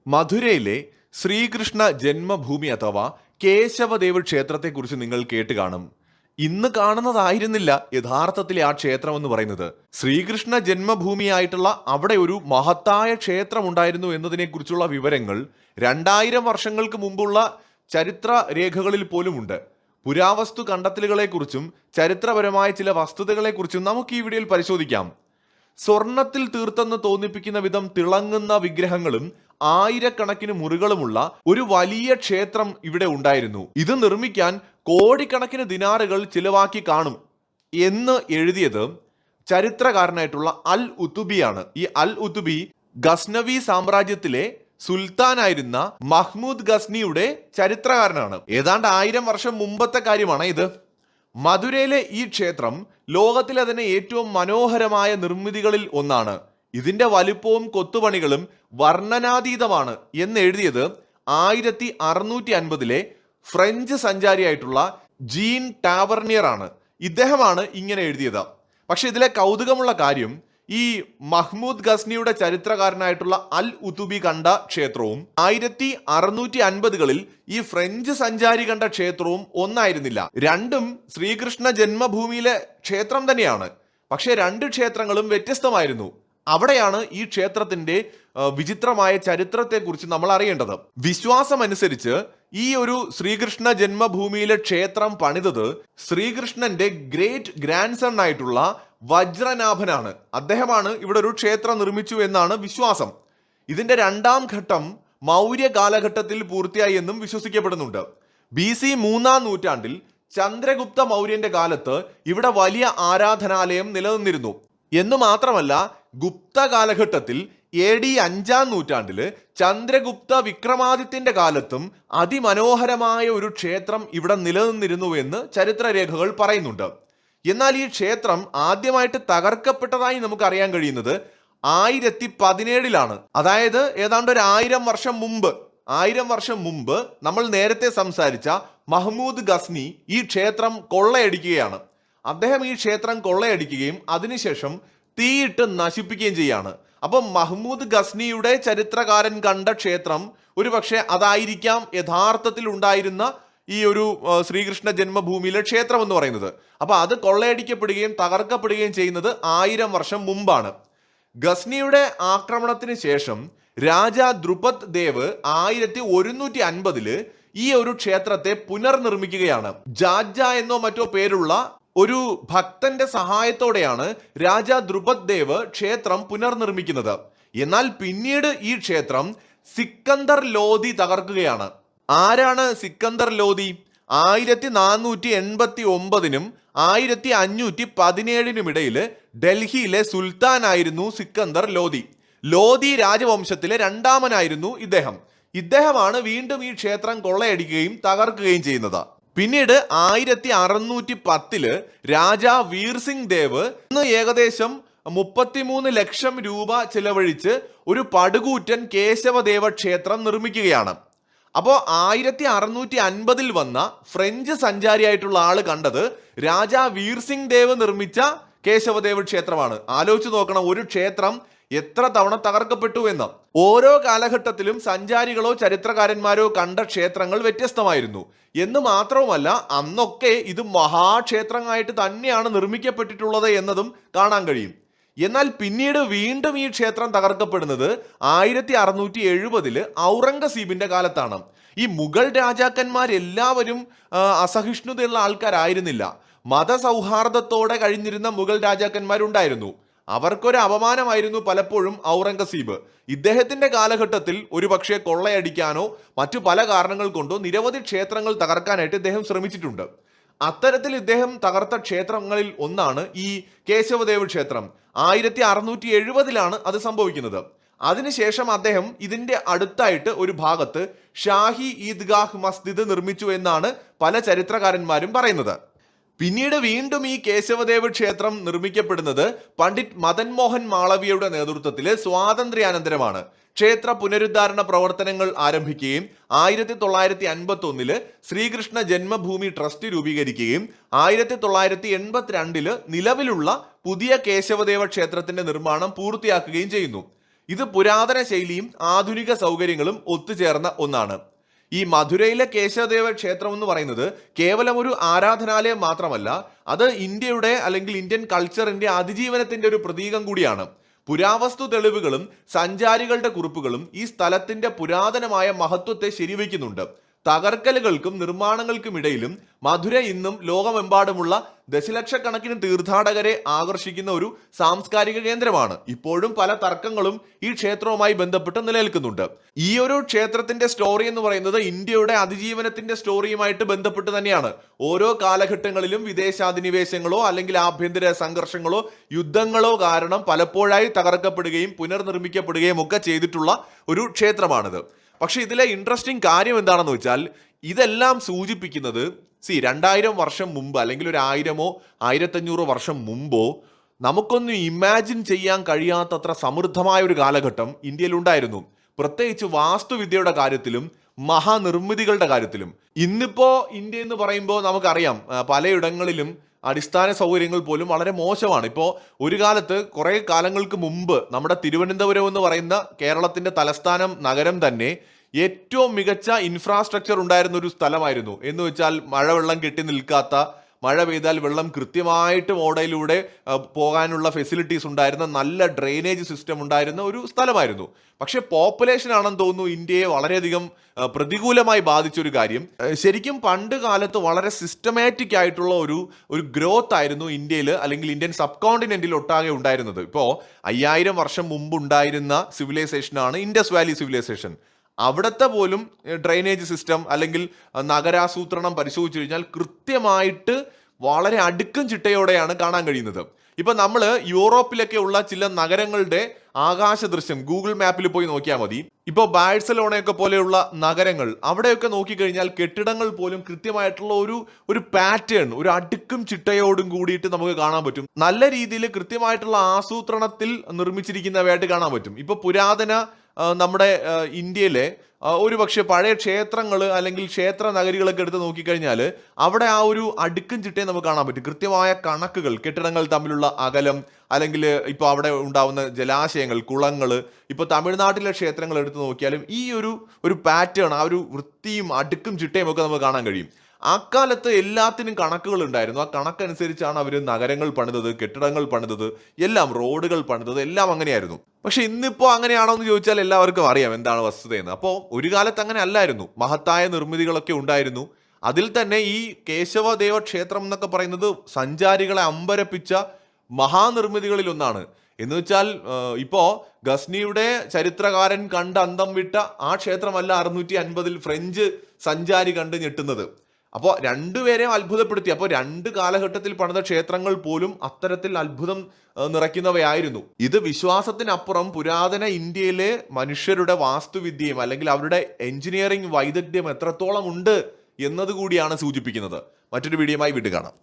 മധുരയിലെ ശ്രീകൃഷ്ണ ജന്മഭൂമി അഥവാ കേശവദേവ് ക്ഷേത്രത്തെക്കുറിച്ച് നിങ്ങൾ കേട്ട് കാണും. ഇന്ന് കാണുന്നതായിരുന്നില്ല യഥാർത്ഥത്തിലെ ആ ക്ഷേത്രം എന്ന് പറയുന്നത്. ശ്രീകൃഷ്ണ ജന്മഭൂമിയായിട്ടുള്ള അവിടെ ഒരു മഹത്തായ ക്ഷേത്രം ഉണ്ടായിരുന്നു എന്നതിനെക്കുറിച്ചുള്ള വിവരങ്ങൾ 2000 വർഷങ്ങൾക്ക് മുമ്പുള്ള ചരിത്ര രേഖകളിൽ പോലുമുണ്ട്. പുരാവസ്തു കണ്ടെത്തലുകളെക്കുറിച്ചും ചരിത്രപരമായ ചില വസ്തുതകളെക്കുറിച്ചും നമുക്ക് ഈ വീഡിയോയിൽ പരിശോധിക്കാം. സ്വർണത്തിൽ തീർത്തെന്ന് തോന്നിപ്പിക്കുന്ന വിധം തിളങ്ങുന്ന വിഗ്രഹങ്ങളും ആയിരക്കണക്കിന് മുറികളുമുള്ള ഒരു വലിയ ക്ഷേത്രം ഇവിടെ ഉണ്ടായിരുന്നു. ഇത് നിർമ്മിക്കാൻ കോടിക്കണക്കിന് ദിനാറുകൾ ചിലവാക്കി കാണും എന്ന് എഴുതിയത് ചരിത്രകാരനായിട്ടുള്ള അൽ ഉത്തുബിയാണ്. ഈ അൽ ഉത്തുബി ഗസ്നവി സാമ്രാജ്യത്തിലെ സുൽത്താനായിരുന്ന മഹ്മൂദ് ഗസ്നിയുടെ ചരിത്രകാരനാണ്. ഏതാണ്ട് 1000 വർഷം മുമ്പത്തെ കാര്യമാണ് ഇത്. മധുരയിലെ ഈ ക്ഷേത്രം ലോകത്തിലെ തന്നെ ഏറ്റവും മനോഹരമായ നിർമ്മിതികളിൽ ഒന്നാണ്. ഇതിന്റെ വലിപ്പവും കൊത്തുപണികളും വർണ്ണനാതീതമാണ് എന്ന് എഴുതിയത് 1650 ഫ്രഞ്ച് സഞ്ചാരിയായിട്ടുള്ള ജീൻ ടാവർണിയർ ആണ്. ഇദ്ദേഹമാണ് ഇങ്ങനെ എഴുതിയത്. പക്ഷെ ഇതിലെ കൗതുകമുള്ള കാര്യം, ഈ മഹ്മൂദ് ഗസ്നിയുടെ ചരിത്രകാരനായിട്ടുള്ള അൽ ഉത്തുബി കണ്ട ക്ഷേത്രവും 1650 ഈ ഫ്രഞ്ച് സഞ്ചാരി കണ്ട ക്ഷേത്രവും ഒന്നായിരുന്നില്ല. രണ്ടും ശ്രീകൃഷ്ണ ജന്മഭൂമിയിലെ ക്ഷേത്രം തന്നെയാണ്. പക്ഷെ രണ്ട് ക്ഷേത്രങ്ങളും വ്യത്യസ്തമായിരുന്നു. അവിടെയാണ് ഈ ക്ഷേത്രത്തിന്റെ വിചിത്രമായ ചരിത്രത്തെക്കുറിച്ച് നമ്മൾ അറിയേണ്ടത്. വിശ്വാസമനുസരിച്ച് ഈ ഒരു ശ്രീകൃഷ്ണ ജന്മഭൂമിയിലെ ക്ഷേത്രം പണിതത് ശ്രീകൃഷ്ണന്റെ ഗ്രേറ്റ് ഗ്രാൻഡ് സൺ ആയിട്ടുള്ള വജ്രനാഭനാണ്. അദ്ദേഹമാണ് ഇവിടെ ഒരു ക്ഷേത്രം നിർമ്മിച്ചു എന്നാണ് വിശ്വാസം. ഇതിന്റെ രണ്ടാം ഘട്ടം മൗര്യ കാലഘട്ടത്തിൽ പൂർത്തിയായി എന്നും വിശ്വസിക്കപ്പെടുന്നുണ്ട്. BC 3-ാം നൂറ്റാണ്ടിൽ ചന്ദ്രഗുപ്ത മൗര്യന്റെ കാലത്ത് ഇവിടെ വലിയ ആരാധനാലയം നിലനിന്നിരുന്നു എന്നു മാത്രമല്ല, ഗുപ്ത കാലഘട്ടത്തിൽ AD 5-ാം നൂറ്റാണ്ടില് ചന്ദ്രഗുപ്ത വിക്രമാദിത്യന്റെ കാലത്തും അതിമനോഹരമായ ഒരു ക്ഷേത്രം ഇവിടെ നിലനിന്നിരുന്നു എന്ന് ചരിത്രരേഖകൾ പറയുന്നുണ്ട്. എന്നാൽ ഈ ക്ഷേത്രം ആദ്യമായിട്ട് തകർക്കപ്പെട്ടതായി നമുക്ക് അറിയാൻ കഴിയുന്നത് 1017 അതായത് ഏതാണ്ട് ഒരു 1000 വർഷം മുമ്പ് നമ്മൾ നേരത്തെ സംസാരിച്ച മഹ്മൂദ് ഗസ്നി ഈ ക്ഷേത്രം കൊള്ളയടിക്കുകയാണ്. അദ്ദേഹം ഈ ക്ഷേത്രം കൊള്ളയടിക്കുകയും അതിനുശേഷം തീയിട്ട് നശിപ്പിക്കുകയും ചെയ്യാണ്. അപ്പം മഹ്മൂദ് ഗസ്നിയുടെ ചരിത്രകാരൻ കണ്ട ക്ഷേത്രം ഒരുപക്ഷെ അതായിരിക്കാം യഥാർത്ഥത്തിൽ ഉണ്ടായിരുന്ന ഈ ഒരു ശ്രീകൃഷ്ണ ജന്മഭൂമിയിലെ ക്ഷേത്രം എന്ന് പറയുന്നത്. അപ്പൊ അത് കൊള്ളയടിക്കപ്പെടുകയും തകർക്കപ്പെടുകയും ചെയ്യുന്നത് 1000 വർഷം മുമ്പാണ്. ഗസ്നിയുടെ ആക്രമണത്തിന് ശേഷം രാജാ ദ്രുപദ് ദേവ് 1150 ഈ ഒരു ക്ഷേത്രത്തെ പുനർനിർമ്മിക്കുകയാണ്. ജാജ എന്നോ മറ്റോ പേരുള്ള ഒരു ഭക്തന്റെ സഹായത്തോടെയാണ് രാജാ ദ്രുപദ് ദേവ് ക്ഷേത്രം പുനർനിർമ്മിക്കുന്നത്. എന്നാൽ പിന്നീട് ഈ ക്ഷേത്രം സിക്കന്ദർ ലോധി തകർക്കുകയാണ്. ആരാണ് സിക്കന്ദർ ലോധി? 1489-നും 1517-നും ഇടയിൽ ഡൽഹിയിലെ സുൽത്താനായിരുന്നു സിക്കന്ദർ ലോധി. ലോധി രാജവംശത്തിലെ രണ്ടാമനായിരുന്നു ഇദ്ദേഹമാണ് വീണ്ടും ഈ ക്ഷേത്രം കൊള്ളയടിക്കുകയും തകർക്കുകയും ചെയ്യുന്നത്. പിന്നീട് 1610 രാജാ വീർ സിംഗ് ദേവ് ഏകദേശം 33 ലക്ഷം രൂപ ചെലവഴിച്ച് ഒരു പടുകൂറ്റൻ കേശവദേവ ക്ഷേത്രം നിർമ്മിക്കുകയാണ്. അപ്പോൾ 1650 വന്ന ഫ്രഞ്ച് സഞ്ചാരിയായിട്ടുള്ള ആള് കണ്ടത് രാജാ വീർ സിംഗ് ദേവ് നിർമ്മിച്ച കേശവദേവ് ക്ഷേത്രമാണ്. ആലോചിച്ച് നോക്കണം, ഒരു ക്ഷേത്രം എത്ര തവണ തകർക്കപ്പെട്ടു എന്ന്. ഓരോ കാലഘട്ടത്തിലും സഞ്ചാരികളോ ചരിത്രകാരന്മാരോ കണ്ട ക്ഷേത്രങ്ങൾ വ്യത്യസ്തമായിരുന്നു എന്ന് മാത്രവുമല്ല, അന്നൊക്കെ ഇത് മഹാക്ഷേത്രമായിട്ട് തന്നെയാണ് നിർമ്മിക്കപ്പെട്ടിട്ടുള്ളത് എന്നതും കാണാൻ കഴിയും. എന്നാൽ പിന്നീട് വീണ്ടും ഈ ക്ഷേത്രം തകർക്കപ്പെടുന്നത് 1670 ഔറംഗസീബിന്റെ കാലത്താണ്. ഈ മുഗൾ രാജാക്കന്മാരെല്ലാവരും അസഹിഷ്ണുതയുള്ള ആൾക്കാരായിരുന്നില്ല. മതസൗഹാർദ്ദത്തോടെ കഴിഞ്ഞിരുന്ന മുഗൾ രാജാക്കന്മാരുണ്ടായിരുന്നു. അവർക്കൊരു അപമാനമായിരുന്നു പലപ്പോഴും ഔറംഗസീബ്. ഇദ്ദേഹത്തിന്റെ കാലഘട്ടത്തിൽ ഒരുപക്ഷെ കൊള്ളയടിക്കാനോ മറ്റു പല കാരണങ്ങൾ കൊണ്ടോ നിരവധി ക്ഷേത്രങ്ങൾ തകർക്കാനായിട്ട് ഇദ്ദേഹം ശ്രമിച്ചിട്ടുണ്ട്. അത്തരത്തിൽ ഇദ്ദേഹം തകർത്ത ക്ഷേത്രങ്ങളിൽ ഒന്നാണ് ഈ കേശവദേവ് ക്ഷേത്രം. 1670 അത് സംഭവിക്കുന്നത്. അതിനുശേഷം അദ്ദേഹം ഇതിന്റെ അടുത്തായിട്ട് ഒരു ഭാഗത്ത് ഷാഹി ഈദ്ഗാഹ് മസ്ജിദ് നിർമ്മിച്ചു എന്നാണ് പല ചരിത്രകാരന്മാരും പറയുന്നത്. പിന്നീട് വീണ്ടും ഈ കേശവദേവ് ക്ഷേത്രം നിർമ്മിക്കപ്പെടുന്നത് പണ്ഡിറ്റ് മദൻ മോഹൻ മാളവിയയുടെ നേതൃത്വത്തിലെ സ്വാതന്ത്ര്യാനന്തരമാണ്. ക്ഷേത്ര പുനരുദ്ധാരണ പ്രവർത്തനങ്ങൾ ആരംഭിക്കുകയും 1951 ശ്രീകൃഷ്ണ ജന്മഭൂമി ട്രസ്റ്റ് രൂപീകരിക്കുകയും 1982 നിലവിലുള്ള പുതിയ കേശവദേവ ക്ഷേത്രത്തിന്റെ നിർമ്മാണം പൂർത്തിയാക്കുകയും ചെയ്യുന്നു. ഇത് പുരാതന ശൈലിയും ആധുനിക സൗകര്യങ്ങളും ഒത്തുചേർന്ന ഒന്നാണ്. ഈ മധുരയിലെ കേശവദേവ ക്ഷേത്രം എന്ന് പറയുന്നത് കേവലം ഒരു ആരാധനാലയം മാത്രമല്ല, അത് ഇന്ത്യയുടെ അല്ലെങ്കിൽ ഇന്ത്യൻ കൾച്ചറിന്റെ അതിജീവനത്തിന്റെ ഒരു പ്രതീകം കൂടിയാണ്. പുരാവസ്തു തെളിവുകളും സഞ്ചാരികളുടെ കുറിപ്പുകളും ഈ സ്ഥലത്തിന്റെ പുരാതനമായ മഹത്വത്തെ ശരിവയ്ക്കുന്നുണ്ട്. തകർക്കലുകൾക്കും നിർമ്മാണങ്ങൾക്കും ഇടയിലും മധുര ഇന്നും ലോകമെമ്പാടുമുള്ള ദശലക്ഷക്കണക്കിന് തീർത്ഥാടകരെ ആകർഷിക്കുന്ന ഒരു സാംസ്കാരിക കേന്ദ്രമാണ്. ഇപ്പോഴും പല തർക്കങ്ങളും ഈ ക്ഷേത്രവുമായി ബന്ധപ്പെട്ട് നിലനിൽക്കുന്നുണ്ട്. ഈ ഒരു ക്ഷേത്രത്തിന്റെ സ്റ്റോറി എന്ന് പറയുന്നത് ഇന്ത്യയുടെ അതിജീവനത്തിന്റെ സ്റ്റോറിയുമായിട്ട് ബന്ധപ്പെട്ട് തന്നെയാണ്. ഓരോ കാലഘട്ടങ്ങളിലും വിദേശാധിനിവേശങ്ങളോ അല്ലെങ്കിൽ ആഭ്യന്തര സംഘർഷങ്ങളോ യുദ്ധങ്ങളോ കാരണം പലപ്പോഴായി തകർക്കപ്പെടുകയും പുനർനിർമ്മിക്കപ്പെടുകയും ഒക്കെ ചെയ്തിട്ടുള്ള ഒരു ക്ഷേത്രമാണിത്. പക്ഷെ ഇതിലെ ഇൻട്രസ്റ്റിംഗ് കാര്യം എന്താണെന്ന് വെച്ചാൽ, ഇതെല്ലാം സൂചിപ്പിക്കുന്നത് 2000 വർഷം മുമ്പ് അല്ലെങ്കിൽ ഒരു 1000 1500 വർഷം മുമ്പോ നമുക്കൊന്നും ഇമാജിൻ ചെയ്യാൻ കഴിയാത്തത്ര സമൃദ്ധമായ ഒരു കാലഘട്ടം ഇന്ത്യയിൽ ഉണ്ടായിരുന്നു. പ്രത്യേകിച്ച് വാസ്തുവിദ്യയുടെ കാര്യത്തിലും മഹാനിർമ്മിതികളുടെ കാര്യത്തിലും. ഇന്നിപ്പോ ഇന്ത്യ എന്ന് പറയുമ്പോൾ നമുക്കറിയാം, പലയിടങ്ങളിലും അടിസ്ഥാന സൗകര്യങ്ങൾ പോലും വളരെ മോശമാണ്. ഇപ്പോൾ ഒരു കാലത്ത് കുറെ കാലങ്ങൾക്ക് മുമ്പ് നമ്മുടെ തിരുവനന്തപുരം എന്ന് പറയുന്ന കേരളത്തിന്റെ തലസ്ഥാനം നഗരം തന്നെ ഏറ്റവും മികച്ച ഇൻഫ്രാസ്ട്രക്ചർ ഉണ്ടായിരുന്ന ഒരു സ്ഥലമായിരുന്നു. എന്ന് വെച്ചാൽ മഴവെള്ളം കെട്ടി നിൽക്കാത്ത, മഴ പെയ്താൽ വെള്ളം കൃത്യമായിട്ട് ഓടയിലൂടെ പോകാനുള്ള ഫെസിലിറ്റീസ് ഉണ്ടായിരുന്ന, നല്ല ഡ്രെയിനേജ് സിസ്റ്റം ഉണ്ടായിരുന്ന ഒരു സ്ഥലമായിരുന്നു. പക്ഷെ പോപ്പുലേഷൻ ആണെന്ന് തോന്നുന്നു ഇന്ത്യയെ വളരെയധികം പ്രതികൂലമായി ബാധിച്ചൊരു കാര്യം. ശരിക്കും പണ്ട് കാലത്ത് വളരെ സിസ്റ്റമാറ്റിക് ആയിട്ടുള്ള ഒരു ഗ്രോത്ത് ആയിരുന്നു ഇന്ത്യയിൽ അല്ലെങ്കിൽ ഇന്ത്യൻ സബ് കോണ്ടിനെന്റിൽ ഒട്ടാകെ ഉണ്ടായിരുന്നത്. ഇപ്പോൾ 5000 വർഷം മുമ്പ് ഉണ്ടായിരുന്ന സിവിലൈസേഷനാണ് ഇൻഡസ് വാലി സിവിലൈസേഷൻ. അവിടുത്തെ പോലും ഡ്രെയിനേജ് സിസ്റ്റം അല്ലെങ്കിൽ നഗരാസൂത്രണം പരിശോധിച്ചു കഴിഞ്ഞാൽ കൃത്യമായിട്ട് വളരെ അടുക്കും ചിട്ടയോടെയാണ് കാണാൻ കഴിയുന്നത്. ഇപ്പൊ നമ്മൾ യൂറോപ്പിലൊക്കെ ഉള്ള ചില നഗരങ്ങളുടെ ആകാശ ദൃശ്യം ഗൂഗിൾ മാപ്പിൽ പോയി നോക്കിയാൽ മതി. ഇപ്പോൾ ബാഴ്സലോണയൊക്കെ പോലെയുള്ള നഗരങ്ങൾ, അവിടെയൊക്കെ നോക്കിക്കഴിഞ്ഞാൽ കെട്ടിടങ്ങൾ പോലും കൃത്യമായിട്ടുള്ള ഒരു പാറ്റേൺ, ഒരു അടുക്കും ചിട്ടയോടും കൂടിയിട്ട് നമുക്ക് കാണാൻ പറ്റും. നല്ല രീതിയിൽ കൃത്യമായിട്ടുള്ള ആസൂത്രണത്തിൽ നിർമ്മിച്ചിരിക്കുന്നവയായിട്ട് കാണാൻ പറ്റും. ഇപ്പൊ പുരാതന നമ്മുടെ ഇന്ത്യയിലെ ഒരു പക്ഷേ പഴയ ക്ഷേത്രങ്ങൾ അല്ലെങ്കിൽ ക്ഷേത്ര നഗരികളൊക്കെ എടുത്ത് നോക്കിക്കഴിഞ്ഞാൽ അവിടെ ആ ഒരു അടുക്കും ചിട്ടയും നമുക്ക് കാണാൻ പറ്റും. കൃത്യമായ കണക്കുകൾ, കെട്ടിടങ്ങൾ തമ്മിലുള്ള അകലം, അല്ലെങ്കിൽ ഇപ്പോൾ അവിടെ ഉണ്ടാവുന്ന ജലാശയങ്ങൾ, കുളങ്ങൾ. ഇപ്പോൾ തമിഴ്നാട്ടിലെ ക്ഷേത്രങ്ങൾ എടുത്ത് നോക്കിയാലും ഈ ഒരു പാറ്റേൺ, ആ ഒരു വൃത്തിയും അടുക്കും ചിട്ടയും ഒക്കെ നമുക്ക് കാണാൻ കഴിയും. അക്കാലത്ത് എല്ലാത്തിനും കണക്കുകൾ ഉണ്ടായിരുന്നു. ആ കണക്കനുസരിച്ചാണ് അവർ നഗരങ്ങൾ പണിതത്, കെട്ടിടങ്ങൾ പണിതത്, എല്ലാം റോഡുകൾ പണിതത്, എല്ലാം അങ്ങനെയായിരുന്നു. പക്ഷെ ഇന്നിപ്പോൾ അങ്ങനെയാണോ എന്ന് ചോദിച്ചാൽ എല്ലാവർക്കും അറിയാം എന്താണ് വസ്തുതയെന്ന്. അപ്പോൾ ഒരു കാലത്ത് അങ്ങനെ അല്ലായിരുന്നു. മഹത്തായ നിർമ്മിതികളൊക്കെ ഉണ്ടായിരുന്നു. അതിൽ തന്നെ ഈ കേശവദേവ ക്ഷേത്രം എന്നൊക്കെ പറയുന്നത് സഞ്ചാരികളെ അമ്പരപ്പിച്ച മഹാനിർമ്മിതികളിൽ ഒന്നാണ്. എന്ന് വെച്ചാൽ ഇപ്പോ ഗസ്നിയുടെ ചരിത്രകാരൻ കണ്ട് അന്തം വിട്ട ആ ക്ഷേത്രമല്ല 650 ഫ്രഞ്ച് സഞ്ചാരി കണ്ട് ഞെട്ടുന്നത്. അപ്പോൾ രണ്ടുപേരെയും അത്ഭുതപ്പെടുത്തി. അപ്പോൾ രണ്ട് കാലഘട്ടത്തിൽ പണിത ക്ഷേത്രങ്ങൾ പോലും അത്തരത്തിൽ അത്ഭുതം നിറയ്ക്കുന്നവയായിരുന്നു. ഇത് വിശ്വാസത്തിനപ്പുറം പുരാതന ഇന്ത്യയിലെ മനുഷ്യരുടെ വാസ്തുവിദ്യയും അല്ലെങ്കിൽ അവരുടെ എഞ്ചിനീയറിംഗ് വൈദഗ്ധ്യം എത്രത്തോളം ഉണ്ട് എന്നതുകൂടിയാണ് സൂചിപ്പിക്കുന്നത്. മറ്റൊരു വീഡിയോയുമായി വീണ്ടും കാണാം.